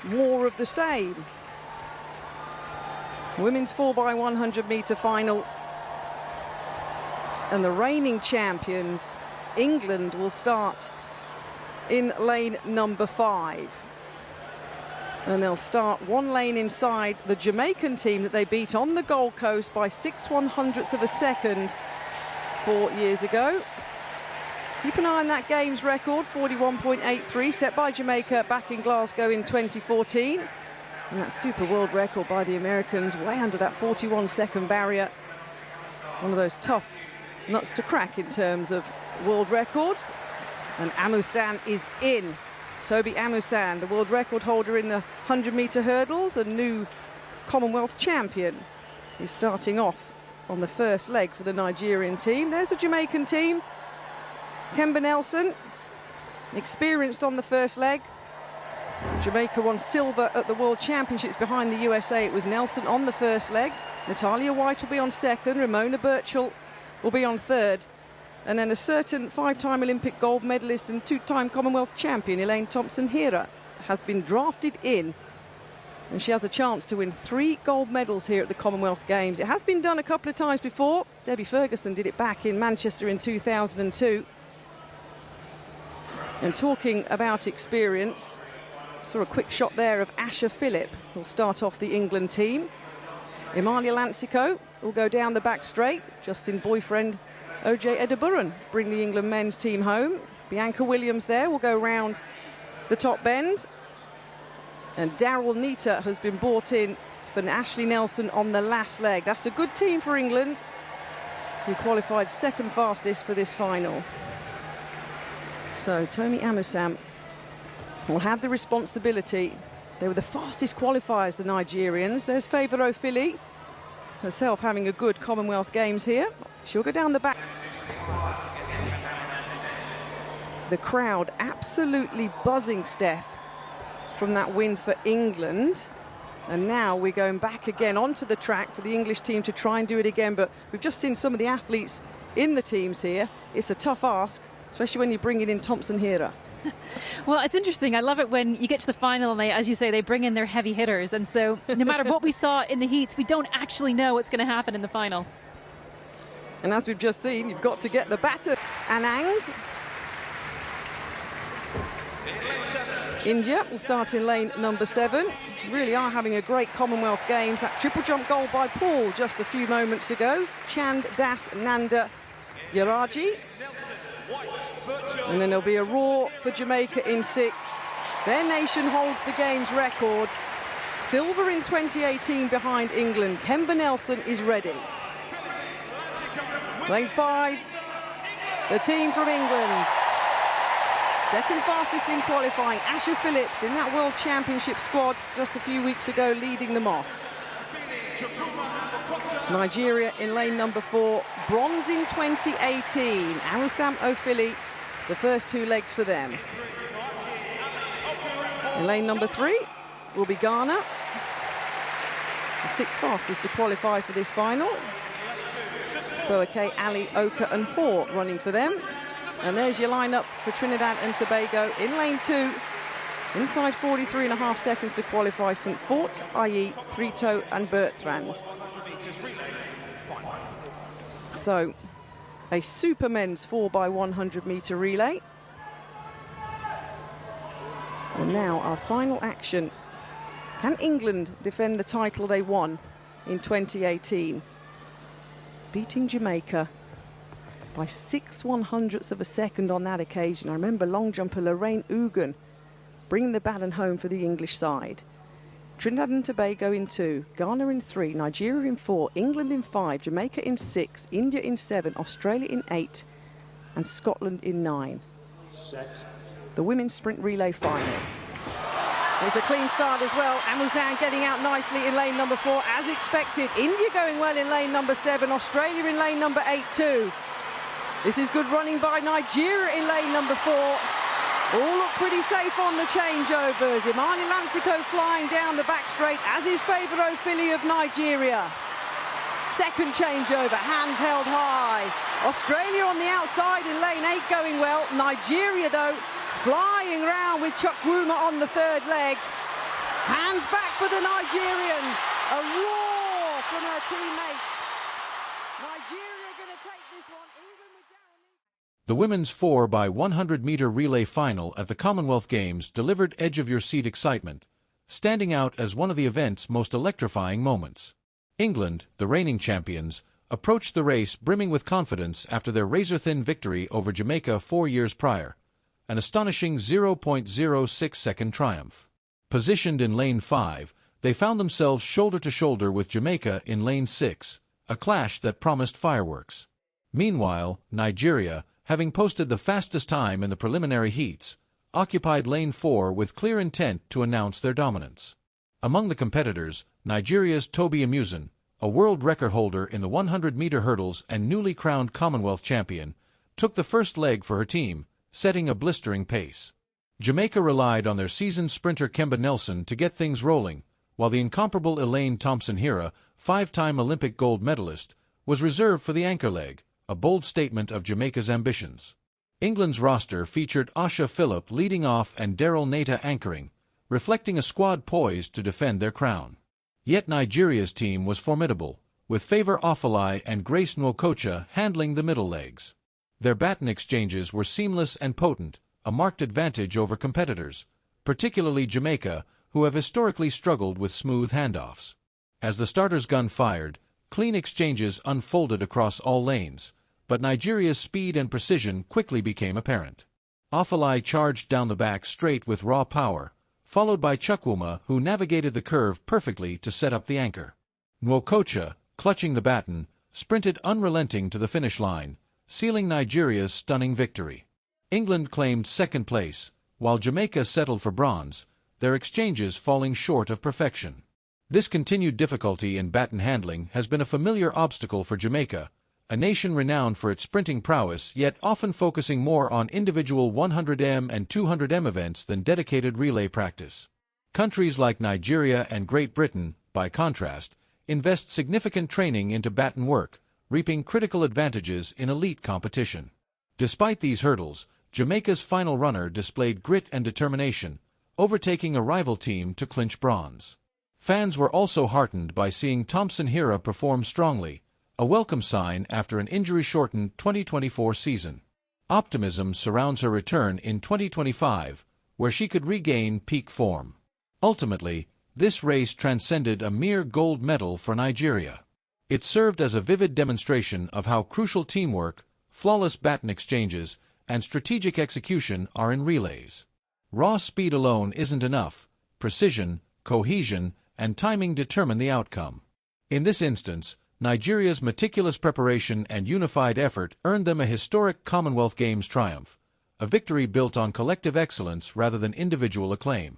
more of the same. Women's 4x100m final. And the reigning champions, England, will start in lane number 5. And they'll start one lane inside the Jamaican team that they beat on the Gold Coast by 6/100ths of a second 4 years ago. Keep an eye on that Games record, 41.83, set by Jamaica back in Glasgow in 2014. And that super world record by the Americans, way under that 41-second barrier. One of those tough nuts to crack in terms of world records. And Amusan is in. Toby Amusan, the world record holder in the 100-meter hurdles, a new Commonwealth champion. He's starting off on the first leg for the Nigerian team. There's a Jamaican team. Kemba Nelson, experienced on the first leg. Jamaica won silver at the World Championships behind the USA. It was Nelson on the first leg. Natalia White will be on second. Ramona Birchall will be on third. And then a certain 5-time Olympic gold medalist and 2-time Commonwealth champion, Elaine Thompson-Herah, has been drafted in. And she has a chance to win 3 gold medals here at the Commonwealth Games. It has been done a couple of times before. Debbie Ferguson did it back in Manchester in 2002. And talking about experience, saw a quick shot there of Asher Phillip, who'll start off the England team. Emalia Lancico will go down the back straight. Justin Boyfriend, OJ Edeburan bring the England men's team home. Bianca Williams there will go round the top bend. And Daryl Nita has been brought in for Ashley Nelson on the last leg. That's a good team for England, who qualified second fastest for this final. So Toby Amusan will have the responsibility. They were the fastest qualifiers, the Nigerians. There's Favour Ofili, herself having a good Commonwealth Games here. She'll go down the back. The crowd absolutely buzzing, Steph, from that win for England. And now we're going back again onto the track for the English team to try and do it again. But we've just seen some of the athletes in the teams here. It's a tough ask, especially when you're bringing in Thompson-Herah. Well, it's interesting. I love it when you get to the final and they, as you say, they bring in their heavy hitters. And so no matter what we saw in the heats, we don't actually know what's going to happen in the final. And as we've just seen, you've got to get the batter. Anang. India will start in lane number 7. Really are having a great Commonwealth Games. That triple jump goal by Paul just a few moments ago. Chand Das Nanda Yaraji. And then there'll be a roar for Jamaica in 6. Their nation holds the Games record. Silver in 2018 behind England. Kemba Nelson is ready. Lane 5, the team from England. Second fastest in qualifying, Asher Phillips in that World Championship squad just a few weeks ago, leading them off. Nigeria in lane number 4, bronze in 2018. Amusam Ofili, the first 2 legs for them. In lane number 3 will be Ghana, the 6th fastest to qualify for this final. Boake, Ali, Oka and Hoare running for them. And there's your lineup for Trinidad and Tobago in lane 2. Inside 43.5 seconds to qualify, St. Fort, i.e. Prito and Bertrand. So, a super men's 4x100m relay. And now our final action. Can England defend the title they won in 2018? Beating Jamaica by 6/100ths of a second on that occasion. I remember long jumper Lorraine Ugan bringing the baton home for the English side. Trinidad and Tobago in 2, Ghana in 3, Nigeria in 4, England in 5, Jamaica in 6, India in 7, Australia in 8, and Scotland in 9. Set. The women's sprint relay final. There's a clean start as well. Amusan getting out nicely in lane number 4, as expected. India going well in lane number 7, Australia in lane number 8 too. This is good running by Nigeria in lane number 4. All look pretty safe on the changeovers. Imani Lancico flying down the back straight, as is Favour Ofili of Nigeria. Second changeover, hands held high. Australia on the outside in lane 8 going well. Nigeria, though, flying round with Chukwuma on the 3rd leg. Hands back for the Nigerians. A roar from her teammates. Nigeria going to take this one. England were down. The women's 4x100m relay final at the Commonwealth Games delivered edge-of-your-seat excitement, standing out as one of the event's most electrifying moments. England, the reigning champions, approached the race brimming with confidence after their razor-thin victory over Jamaica 4 years prior, an astonishing 0.06-second triumph. Positioned in Lane 5, they found themselves shoulder-to-shoulder with Jamaica in Lane 6, a clash that promised fireworks. Meanwhile, Nigeria, having posted the fastest time in the preliminary heats, occupied Lane 4 with clear intent to announce their dominance. Among the competitors, Nigeria's Toby Amusan, a world record holder in the 100-meter hurdles and newly crowned Commonwealth champion, took the first leg for her team, setting a blistering pace. Jamaica relied on their seasoned sprinter Kemba Nelson to get things rolling, while the incomparable Elaine Thompson-Herah, 5-time Olympic gold medalist, was reserved for the anchor leg, a bold statement of Jamaica's ambitions. England's roster featured Asha Phillip leading off and Daryl Nata anchoring, reflecting a squad poised to defend their crown. Yet Nigeria's team was formidable, with Favour Offaly and Grace Nwokocha handling the middle legs. Their baton exchanges were seamless and potent, a marked advantage over competitors, particularly Jamaica, who have historically struggled with smooth handoffs. As the starter's gun fired, clean exchanges unfolded across all lanes, but Nigeria's speed and precision quickly became apparent. Offaly charged down the back straight with raw power, followed by Chukwuma, who navigated the curve perfectly to set up the anchor. Nwokocha, clutching the baton, sprinted unrelenting to the finish line, sealing Nigeria's stunning victory. England claimed second place, while Jamaica settled for bronze, their exchanges falling short of perfection. This continued difficulty in baton handling has been a familiar obstacle for Jamaica, a nation renowned for its sprinting prowess yet often focusing more on individual 100m and 200m events than dedicated relay practice. Countries like Nigeria and Great Britain, by contrast, invest significant training into baton work, reaping critical advantages in elite competition. Despite these hurdles, Jamaica's final runner displayed grit and determination, overtaking a rival team to clinch bronze. Fans were also heartened by seeing Thompson-Herah perform strongly, a welcome sign after an injury-shortened 2024 season. Optimism surrounds her return in 2025, where she could regain peak form. Ultimately, this race transcended a mere gold medal for Nigeria. It served as a vivid demonstration of how crucial teamwork, flawless baton exchanges, and strategic execution are in relays. Raw speed alone isn't enough. Precision, cohesion, and timing determine the outcome. In this instance, Nigeria's meticulous preparation and unified effort earned them a historic Commonwealth Games triumph, a victory built on collective excellence rather than individual acclaim.